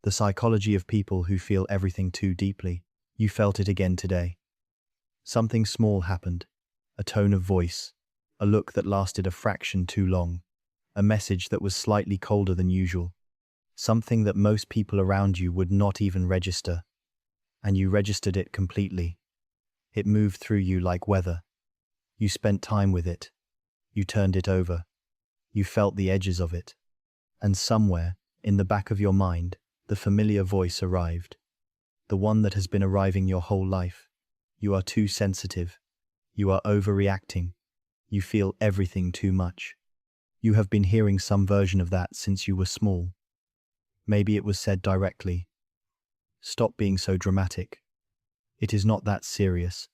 The psychology of people who feel everything too deeply. You felt it again today. Something small happened. A tone of voice. A look that lasted a fraction too long. A message that was slightly colder than usual. Something that most people around you would not even register. And you registered it completely. It moved through you like weather. You spent time with it. You turned it over. You felt the edges of it. And somewhere, in the back of your mind, the familiar voice arrived. The one that has been arriving your whole life. You are too sensitive. You are overreacting. You feel everything too much. You have been hearing some version of that since you were small. Maybe it was said directly. Stop being so dramatic. It is not that serious.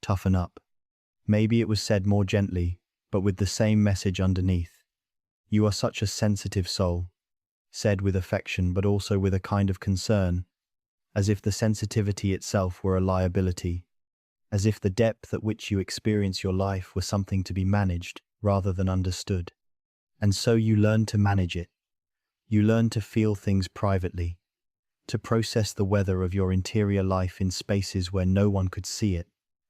Toughen up. Maybe it was said more gently, but with the same message underneath. You are such a sensitive soul. Said with affection but also with a kind of concern, as if the sensitivity itself were a liability, as if the depth at which you experience your life were something to be managed rather than understood. And so you learn to manage it. You learn to feel things privately, to process the weather of your interior life in spaces where no one could see it,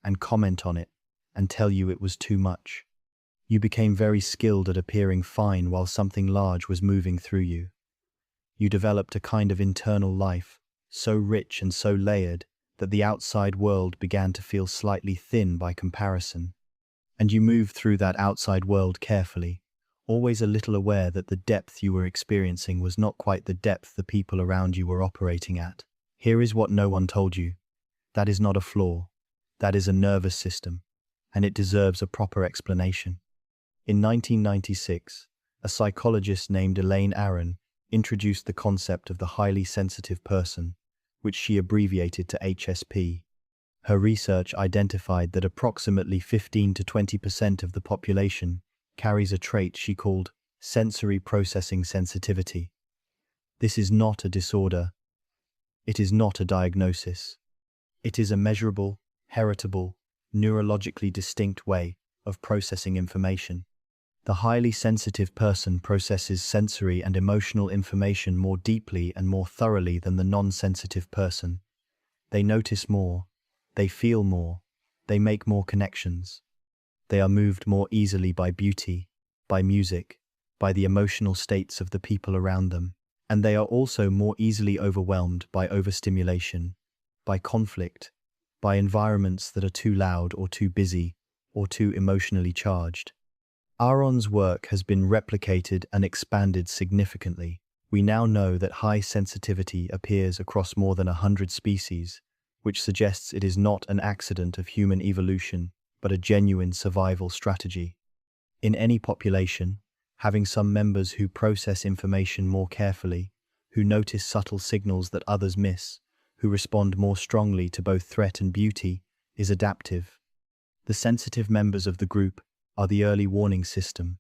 and comment on it, and tell you it was too much. You became very skilled at appearing fine while something large was moving through you. You developed a kind of internal life, so rich and so layered that the outside world began to feel slightly thin by comparison. And you moved through that outside world carefully, always a little aware that the depth you were experiencing was not quite the depth the people around you were operating at. Here is what no one told you. That is not a flaw. That is a nervous system, and it deserves a proper explanation. In 1996, a psychologist named Elaine Aron introduced the concept of the highly sensitive person, which she abbreviated to HSP. Her research identified that approximately 15 to 20% of the population carries a trait she called sensory processing sensitivity. This is not a disorder. It is not a diagnosis. It is a measurable, heritable, neurologically distinct way of processing information. The highly sensitive person processes sensory and emotional information more deeply and more thoroughly than the non-sensitive person. They notice more, they feel more, they make more connections. They are moved more easily by beauty, by music, by the emotional states of the people around them. And they are also more easily overwhelmed by overstimulation, by conflict, by environments that are too loud or too busy or too emotionally charged. Aron's work has been replicated and expanded significantly. We now know that high sensitivity appears across more than 100 species, which suggests it is not an accident of human evolution, but a genuine survival strategy. In any population, having some members who process information more carefully, who notice subtle signals that others miss, who respond more strongly to both threat and beauty, is adaptive. The sensitive members of the group are the early warning system.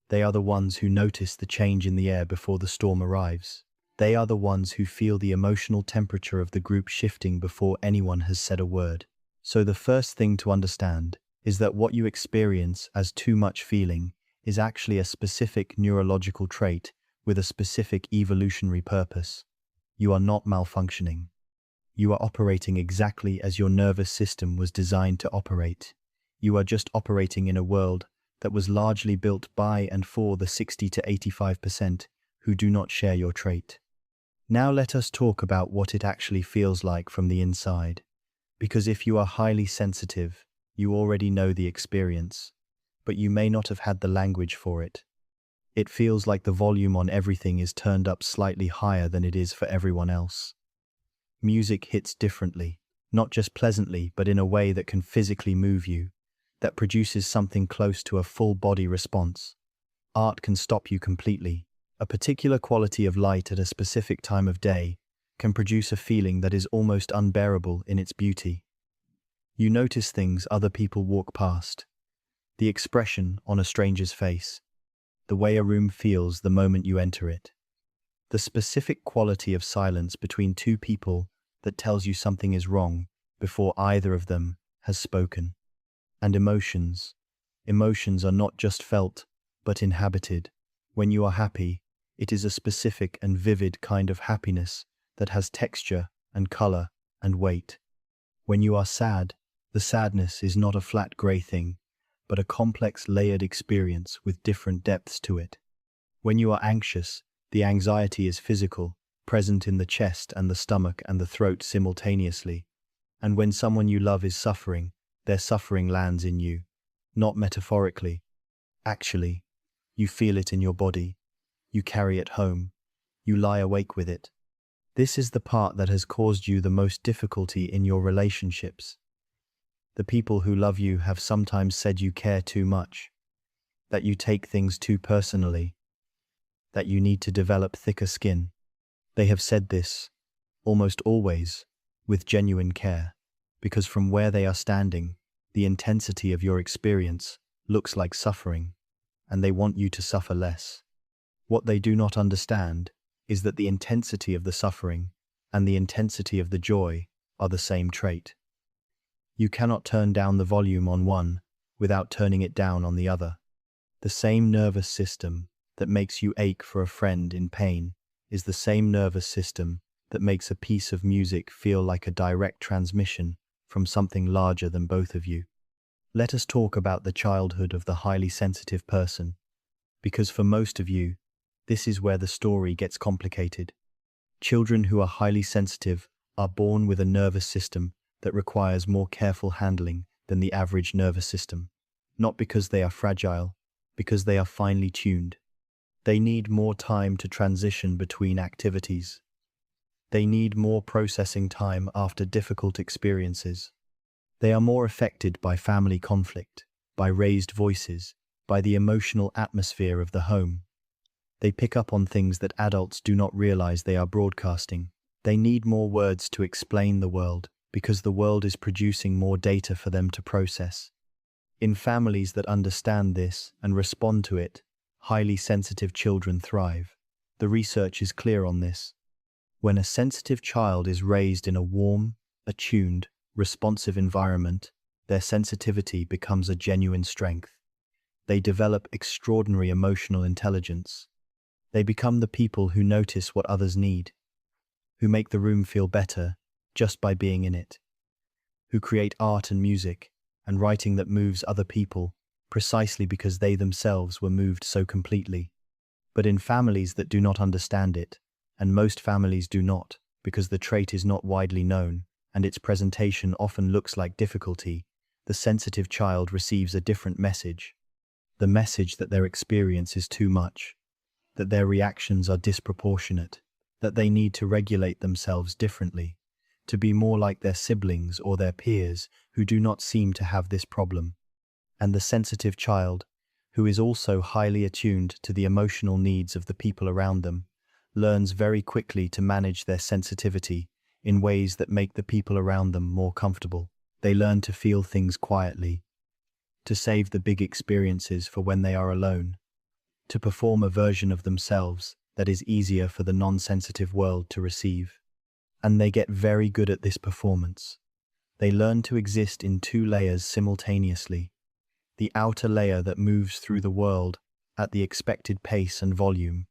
They are the ones who notice the change in the air before the storm arrives. They are the ones who feel the emotional temperature of the group shifting before anyone has said a word. So the first thing to understand is that what you experience as too much feeling is actually a specific neurological trait with a specific evolutionary purpose. You are not malfunctioning. You are operating exactly as your nervous system was designed to operate. You are just operating in a world that was largely built by and for the 60 to 85% who do not share your trait. Now let us talk about what it actually feels like from the inside. Because if you are highly sensitive, you already know the experience, but you may not have had the language for it. It feels like the volume on everything is turned up slightly higher than it is for everyone else. Music hits differently, not just pleasantly, but in a way that can physically move you, that produces something close to a full body response. Art can stop you completely. A particular quality of light at a specific time of day can produce a feeling that is almost unbearable in its beauty. You notice things other people walk past, the expression on a stranger's face, the way a room feels the moment you enter it, the specific quality of silence between two people that tells you something is wrong before either of them has spoken. And emotions. Emotions are not just felt, but inhabited. When you are happy, it is a specific and vivid kind of happiness that has texture and color and weight. When you are sad, the sadness is not a flat gray thing, but a complex layered experience with different depths to it. When you are anxious, the anxiety is physical, present in the chest and the stomach and the throat simultaneously. And when someone you love is suffering, their suffering lands in you. Not metaphorically. Actually, you feel it in your body. You carry it home. You lie awake with it. This is the part that has caused you the most difficulty in your relationships. The people who love you have sometimes said you care too much, that you take things too personally, that you need to develop thicker skin. They have said this, almost always, with genuine care, because from where they are standing, the intensity of your experience looks like suffering, and they want you to suffer less. What they do not understand is that the intensity of the suffering and the intensity of the joy are the same trait. You cannot turn down the volume on one without turning it down on the other. The same nervous system that makes you ache for a friend in pain is the same nervous system that makes a piece of music feel like a direct transmission from something larger than both of you. Let us talk about the childhood of the highly sensitive person, because for most of you, this is where the story gets complicated. Children who are highly sensitive are born with a nervous system that requires more careful handling than the average nervous system, not because they are fragile, because they are finely tuned. They need more time to transition between activities. They need more processing time after difficult experiences. They are more affected by family conflict, by raised voices, by the emotional atmosphere of the home. They pick up on things that adults do not realize they are broadcasting. They need more words to explain the world, because the world is producing more data for them to process. In families that understand this and respond to it, highly sensitive children thrive. The research is clear on this. When a sensitive child is raised in a warm, attuned, responsive environment, their sensitivity becomes a genuine strength. They develop extraordinary emotional intelligence. They become the people who notice what others need, who make the room feel better just by being in it, who create art and music and writing that moves other people precisely because they themselves were moved so completely. But in families that do not understand it, and most families do not, because the trait is not widely known and its presentation often looks like difficulty, the sensitive child receives a different message. The message that their experience is too much, that their reactions are disproportionate, that they need to regulate themselves differently, to be more like their siblings or their peers who do not seem to have this problem. And the sensitive child, who is also highly attuned to the emotional needs of the people around them, learns very quickly to manage their sensitivity in ways that make the people around them more comfortable. They learn to feel things quietly, to save the big experiences for when they are alone, to perform a version of themselves that is easier for the non-sensitive world to receive. And they get very good at this performance. They learn to exist in two layers simultaneously. The outer layer that moves through the world at the expected pace and volume,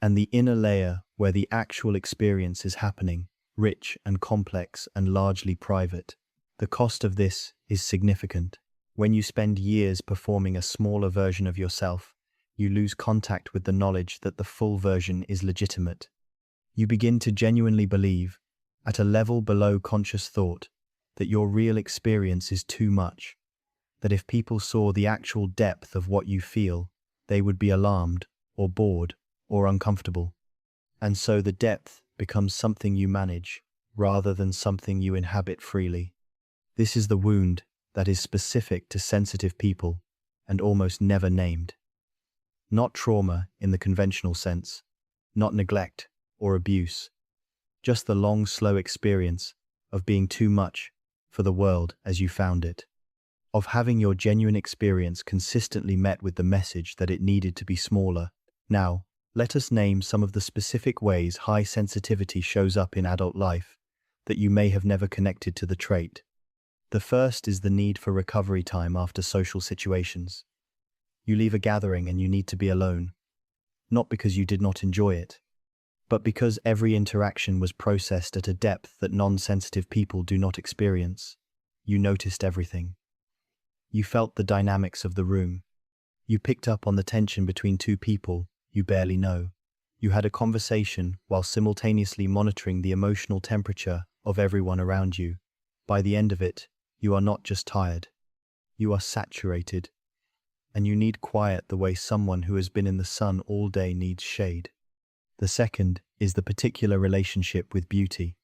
and the inner layer where the actual experience is happening, rich and complex and largely private. The cost of this is significant. When you spend years performing a smaller version of yourself, you lose contact with the knowledge that the full version is legitimate. You begin to genuinely believe, at a level below conscious thought, that your real experience is too much, that if people saw the actual depth of what you feel, they would be alarmed, or bored, or uncomfortable. And so the depth becomes something you manage, rather than something you inhabit freely. This is the wound that is specific to sensitive people and almost never named. Not trauma in the conventional sense, not neglect or abuse, just the long, slow experience of being too much for the world as you found it, of having your genuine experience consistently met with the message that it needed to be smaller. Now, let us name some of the specific ways high sensitivity shows up in adult life that you may have never connected to the trait. The first is the need for recovery time after social situations. You leave a gathering and you need to be alone, not because you did not enjoy it, but because every interaction was processed at a depth that non-sensitive people do not experience. You noticed everything. You felt the dynamics of the room. You picked up on the tension between two people you barely know. You had a conversation while simultaneously monitoring the emotional temperature of everyone around you. By the end of it, you are not just tired. You are saturated. And you need quiet the way someone who has been in the sun all day needs shade. The second is the particular relationship with beauty.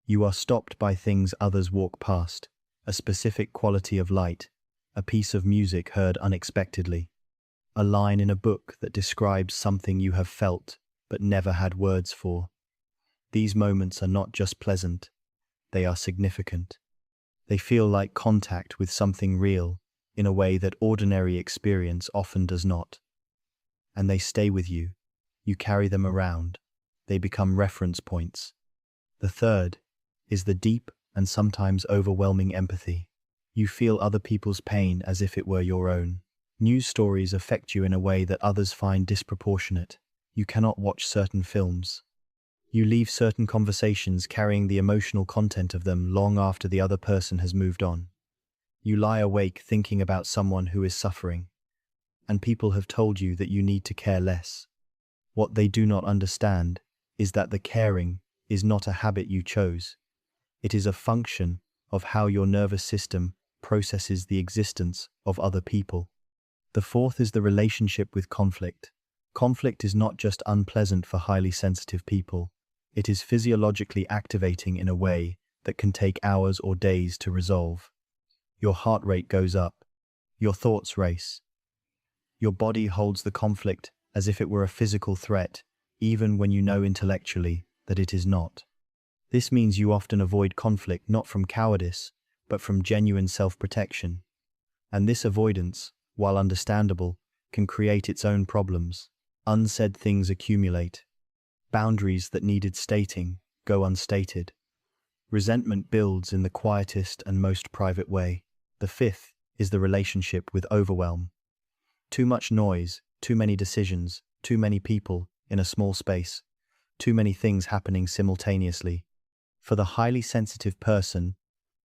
You are stopped by things others walk past, a specific quality of light, a piece of music heard unexpectedly, a line in a book that describes something you have felt but never had words for. These moments are not just pleasant, they are significant. They feel like contact with something real in a way that ordinary experience often does not. And they stay with you. You carry them around. They become reference points. The third is the deep and sometimes overwhelming empathy. You feel other people's pain as if it were your own. News stories affect you in a way that others find disproportionate. You cannot watch certain films. You leave certain conversations carrying the emotional content of them long after the other person has moved on. You lie awake thinking about someone who is suffering, and people have told you that you need to care less. What they do not understand is that the caring is not a habit you chose. It is a function of how your nervous system processes the existence of other people. The fourth is the relationship with conflict. Conflict is not just unpleasant for highly sensitive people. It is physiologically activating in a way that can take hours or days to resolve. Your heart rate goes up. Your thoughts race. Your body holds the conflict as if it were a physical threat, even when you know intellectually that it is not. This means you often avoid conflict not from cowardice, but from genuine self-protection. And this avoidance, while understandable, can create its own problems. Unsaid things accumulate. Boundaries that needed stating go unstated. Resentment builds in the quietest and most private way. The fifth is the relationship with overwhelm. Too much noise, too many decisions, too many people in a small space, too many things happening simultaneously. For the highly sensitive person,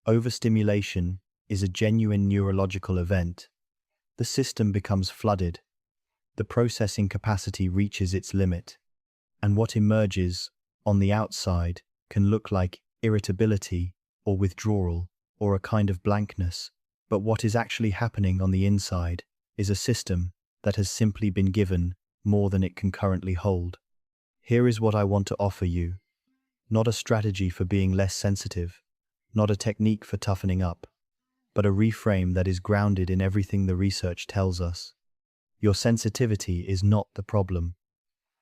overstimulation is a genuine neurological event. The system becomes flooded. The processing capacity reaches its limit. And what emerges on the outside can look like irritability or withdrawal or a kind of blankness. But what is actually happening on the inside is a system that has simply been given more than it can currently hold. Here is what I want to offer you. Not a strategy for being less sensitive, not a technique for toughening up, but a reframe that is grounded in everything the research tells us. Your sensitivity is not the problem.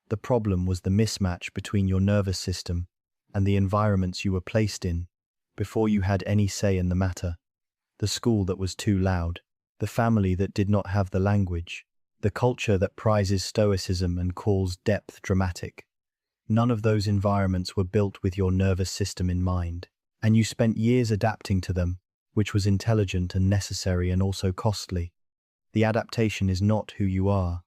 The problem was the mismatch between your nervous system and the environments you were placed in before you had any say in the matter. The school that was too loud, the family that did not have the language, the culture that prizes stoicism and calls depth dramatic. None of those environments were built with your nervous system in mind, and you spent years adapting to them, which was intelligent and necessary and also costly. The adaptation is not who you are.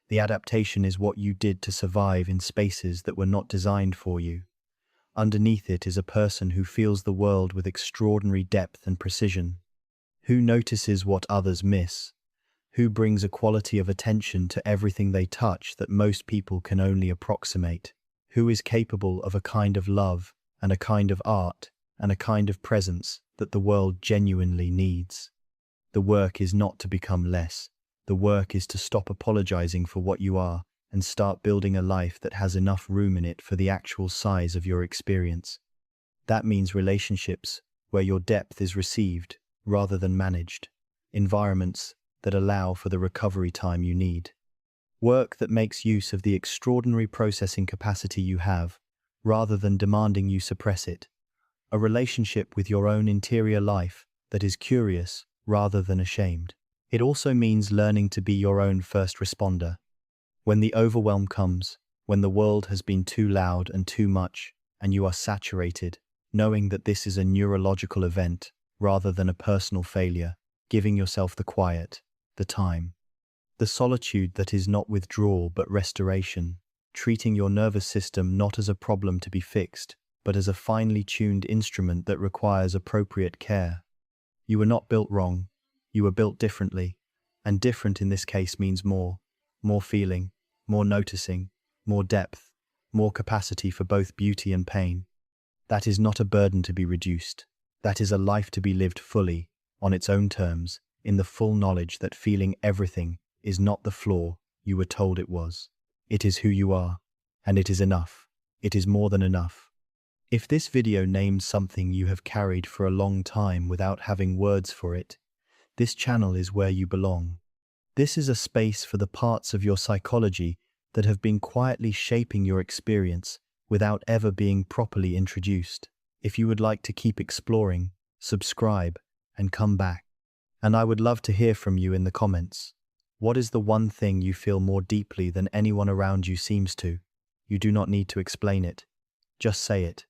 The adaptation is what you did to survive in spaces that were not designed for you. Underneath it is a person who feels the world with extraordinary depth and precision, who notices what others miss, who brings a quality of attention to everything they touch that most people can only approximate, who is capable of a kind of love and a kind of art and a kind of presence that the world genuinely needs. The work is not to become less. The work is to stop apologizing for what you are and start building a life that has enough room in it for the actual size of your experience. That means relationships where your depth is received rather than managed, environments that allow for the recovery time you need, work that makes use of the extraordinary processing capacity you have rather than demanding you suppress it, a relationship with your own interior life that is curious rather than ashamed. It also means learning to be your own first responder. When the overwhelm comes, when the world has been too loud and too much, and you are saturated, knowing that this is a neurological event rather than a personal failure, giving yourself the quiet, the time, the solitude that is not withdrawal but restoration, treating your nervous system not as a problem to be fixed, but as a finely tuned instrument that requires appropriate care. You were not built wrong. You were built differently. And different in this case means more feeling, more noticing, more depth, more capacity for both beauty and pain. That is not a burden to be reduced. That is a life to be lived fully, on its own terms, in the full knowledge that feeling everything is not the flaw you were told it was. It is who you are, and it is enough. It is more than enough. If this video names something you have carried for a long time without having words for it, this channel is where you belong. This is a space for the parts of your psychology that have been quietly shaping your experience without ever being properly introduced. If you would like to keep exploring, subscribe and come back. And I would love to hear from you in the comments. What is the one thing you feel more deeply than anyone around you seems to? You do not need to explain it. Just say it.